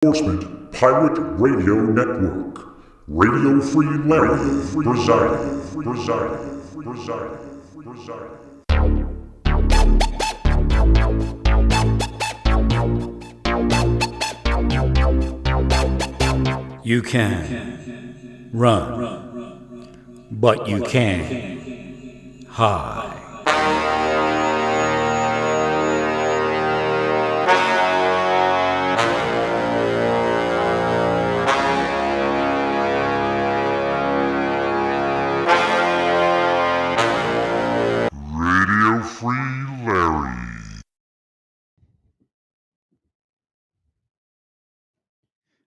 Enforcement Pirate Radio Network. Radio Free Larry presiding. You can run, but you can't hide. Radio Free Larry.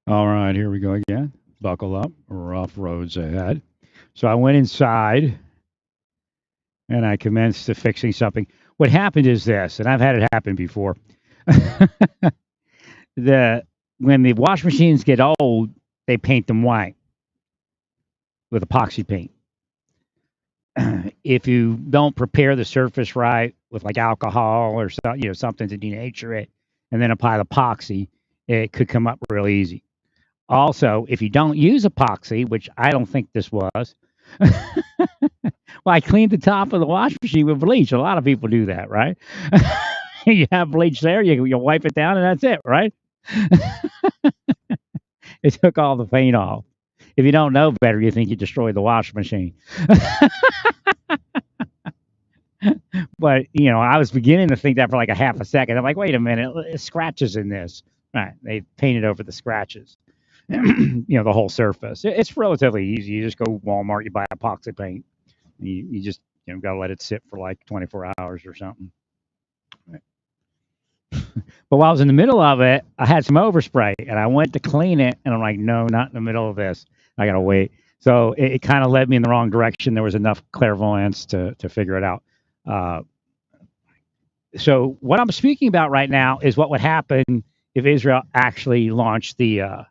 All right, here we go again. Buckle up. Rough roads ahead. So I went inside and I commenced to fixing something. What happened is this, and I've had it happen before. When the wash machines get old, they paint them white with epoxy paint. If you don't prepare the surface right with like alcohol or something to denature it, and then apply the epoxy, it could come up real easy. Also, if you don't use epoxy, which I don't think this was, well, I cleaned the top of the wash machine with bleach. A lot of people do that, right? You have bleach there, you wipe it down, and that's it, right? It took all the paint off. If you don't know better, you think you destroyed the washing machine. But, I was beginning to think that for like a half a second. I'm like, wait a minute, there's scratches in this. Right, they painted over the scratches. The whole surface. It's relatively easy. You just go to Walmart, you buy epoxy paint. You just got to let it sit for like 24 hours or something. Right. But while I was in the middle of it, I had some overspray, and I went to clean it, and I'm like, no, not in the middle of this. I got to wait. So it kind of led me in the wrong direction. There was enough clairvoyance to figure it out. So what I'm speaking about right now is what would happen if Israel actually launched the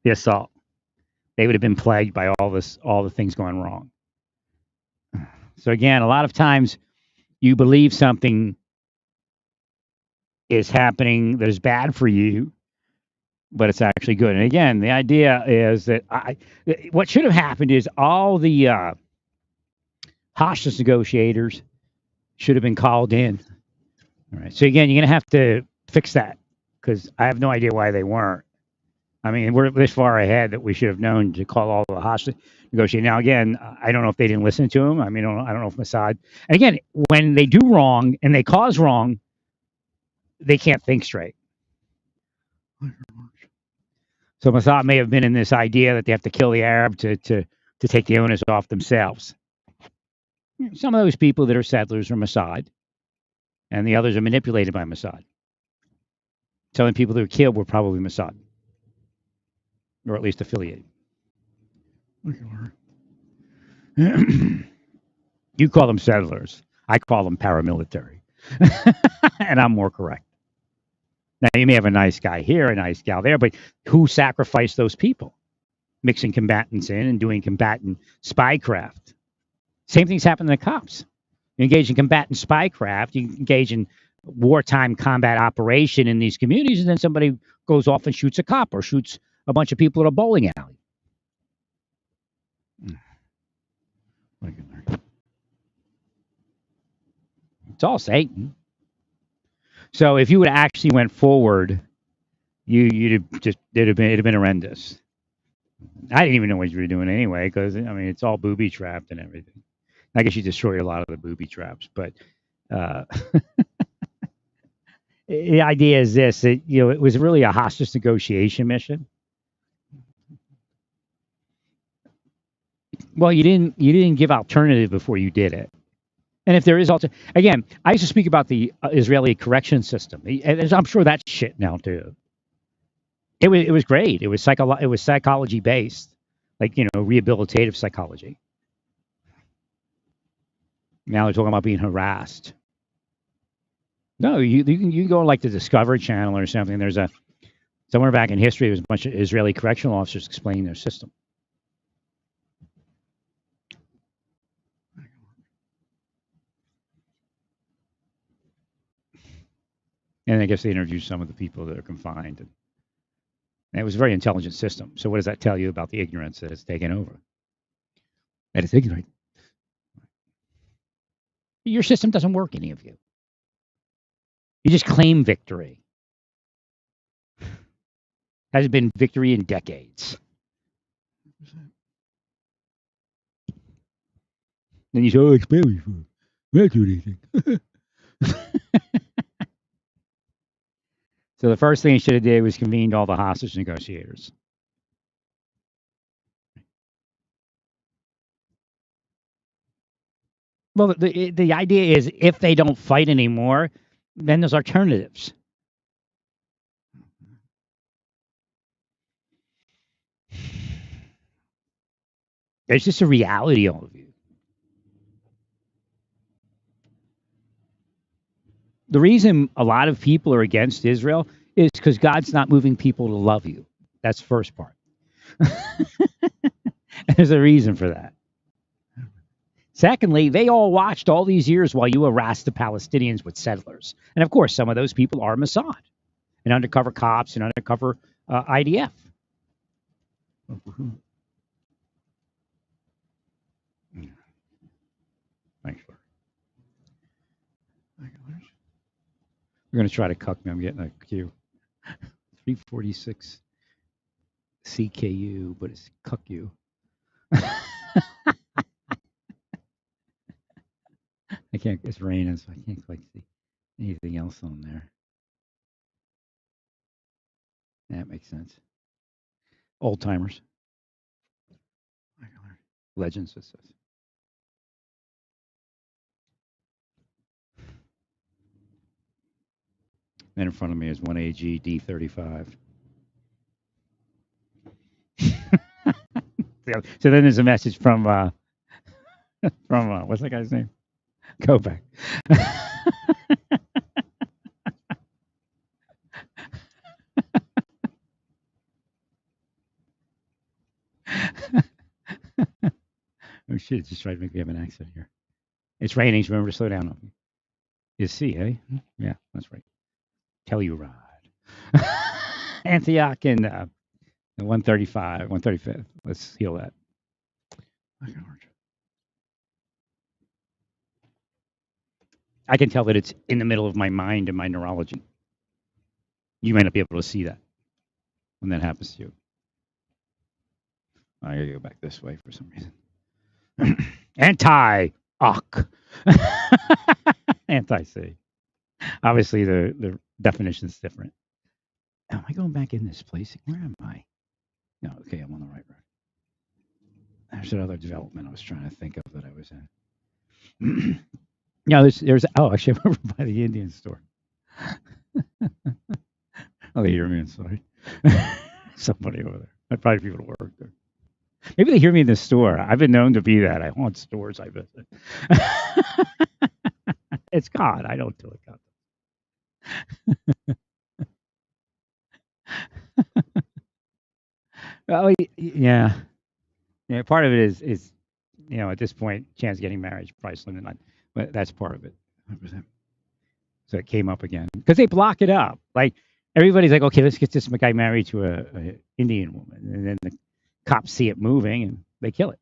assault. They would have been plagued by all the things going wrong. So again, a lot of times you believe something is happening that is bad for you, but it's actually good. And again, the idea is that what should have happened is all the hostage negotiators should have been called in. All right. So again, you're going to have to fix that because I have no idea why they weren't. I mean, we're this far ahead that we should have known to call all the hostage negotiators. Now, again, I don't know if they didn't listen to him. I mean, I don't know if Mossad. And again, when they do wrong and they cause wrong, they can't think straight. So Mossad may have been in this idea that they have to kill the Arab to take the onus off themselves. Some of those people that are settlers are Mossad, and the others are manipulated by Mossad. Some of the people that were killed were probably Mossad, or at least affiliated. You call them settlers. I call them paramilitary. And I'm more correct. Now, you may have a nice guy here, a nice gal there, but who sacrificed those people? Mixing combatants in and doing combatant spycraft. Same thing's happened to the cops. You engage in combatant spycraft, you engage in wartime combat operation in these communities, and then somebody goes off and shoots a cop or shoots a bunch of people at a bowling alley. It's all Satan. So if you would actually went forward, it'd have been horrendous. I didn't even know what you were doing anyway, because it's all booby trapped and everything. I guess you destroyed a lot of the booby traps, but the idea is this: that it was really a hostage negotiation mission. Well, you didn't give alternative before you did it. And if there is again, I used to speak about the Israeli correction system, and I'm sure that's shit now too. It was great. It was psychology based, like rehabilitative psychology. Now they're talking about being harassed. No, you can go like the Discovery Channel or something. There's somewhere back in history, there was a bunch of Israeli correctional officers explaining their system. And I guess they interviewed some of the people that are confined. And it was a very intelligent system. So what does that tell you about the ignorance that it's taken over? That it's ignorant. Your system doesn't work, any of you. You just claim victory. Hasn't been victory in decades. Then you say, oh, it's family food. We don't do anything. So the first thing he should have did was convened all the hostage negotiators. Well, the idea is if they don't fight anymore, then there's alternatives. It's just a reality, all of you. The reason a lot of people are against Israel is because God's not moving people to love you. That's the first part. There's a reason for that. Secondly, they all watched all these years while you harassed the Palestinians with settlers. And of course, some of those people are Mossad and undercover cops and undercover IDF. Thanks, sir. We're going to try to cuck me. I'm getting a Q. 346 CKU, but it's cuck you. I can't, it's raining, so I can't quite see anything else on there. That makes sense. Old timers. Legends, it says. Then in front of me is 1AG D35. So then there's a message from what's that guy's name? Go back. Oh shit, it just tried to make me have an accent here. It's raining, so remember to slow down on me. You see, eh? Yeah, that's right. Telluride. Antioch and 135, 135th. Let's heal that. I can tell that it's in the middle of my mind and my neurology. You might not be able to see that when that happens to you. I gotta go back this way for some reason. Anti-Ock. Anti-C. Obviously, the definition is different. Am I going back in this place? Where am I? No, okay, I'm on the right road. There's another development I was trying to think of that I was in. No, there's actually I'm over by the Indian store. Oh, they hear me inside. Somebody over there. Probably people to work there. Maybe they hear me in the store. I've been known to be that. I haunt stores I visit. It's God. I don't do it, God. Oh, yeah. Yeah, part of it is at this point, chance of getting married is probably slim to none. But that's part of it. 100%. So it came up again because they block it up. Like everybody's like, okay, let's get this guy married to a Indian woman, and then the cops see it moving and they kill it.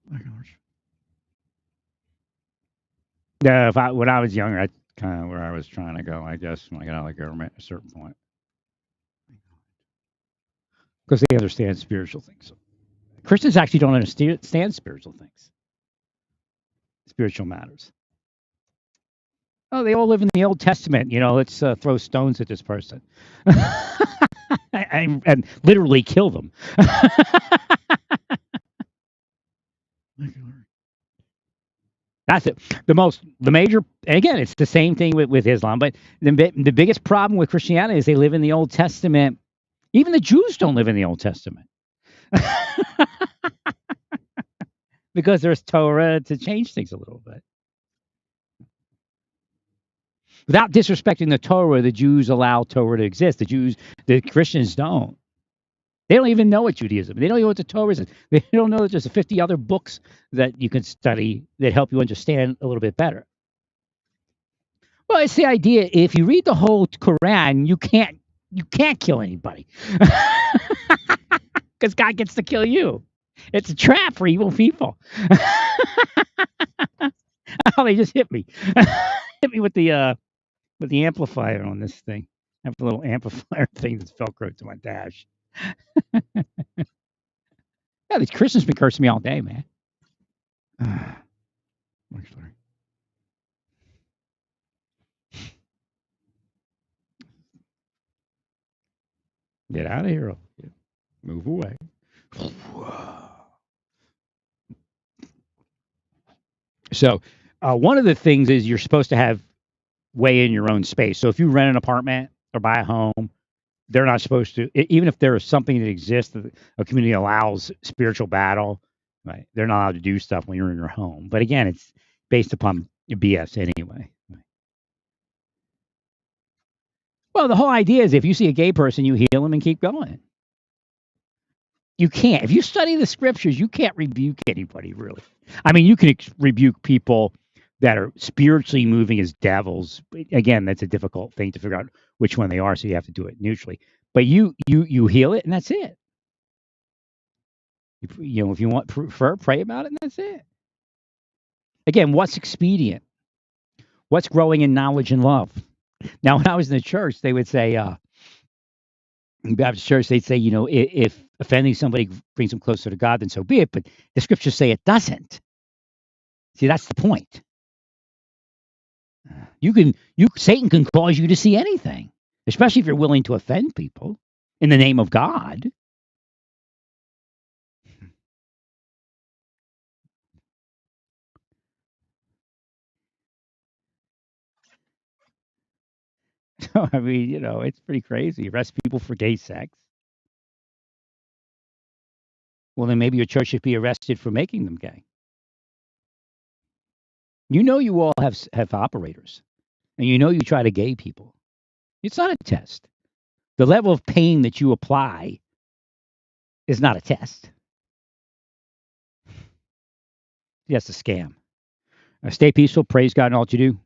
My gosh. When I was younger, that's kind of where I was trying to go, I guess, when I got out of the government at a certain point. Because they understand spiritual things. Christians actually don't understand spiritual things. Spiritual matters. Oh, they all live in the Old Testament. Let's throw stones at this person. and literally kill them. That's it. The major, and again, it's the same thing with Islam, but the biggest problem with Christianity is they live in the Old Testament. Even the Jews don't live in the Old Testament. Because there's Torah to change things a little bit. Without disrespecting the Torah, the Jews allow Torah to exist. The Christians don't. They don't even know what Judaism is. They don't know what the Torah is. They don't know that there's 50 other books that you can study that help you understand a little bit better. Well, it's the idea. If you read the whole Quran, you can't kill anybody because God gets to kill you. It's a trap for evil people. Oh, they just hit me. Hit me with the amplifier on this thing. I have a little amplifier thing that's velcroed to my dash. Yeah, these Christians been cursing me all day, man. Get out of here. Move away. So, one of the things is you're supposed to have way in your own space. So if you rent an apartment or buy a home, they're not supposed to, even if there is something that exists that a community allows spiritual battle, right? They're not allowed to do stuff when you're in your home. But again, it's based upon BS anyway. Right? Well, the whole idea is if you see a gay person, you heal them and keep going. You can't. If you study the scriptures, you can't rebuke anybody, really. I mean, you can rebuke people that are spiritually moving as devils. But again, that's a difficult thing to figure out which one they are, so you have to do it neutrally. But you heal it, and that's it. If you want prefer, pray about it, and that's it. Again, what's expedient? What's growing in knowledge and love? Now, when I was in the church, they would say, in Baptist church, they'd say, if offending somebody brings them closer to God, then so be it. But the scriptures say it doesn't. See, that's the point. Satan can cause you to see anything, especially if you're willing to offend people in the name of God. So, I mean, it's pretty crazy. Arrest people for gay sex. Well, then maybe your church should be arrested for making them gay. You all have operators, and you try to gay people. It's not a test. The level of pain that you apply is not a test. That's a scam. Stay peaceful. Praise God in all that you do.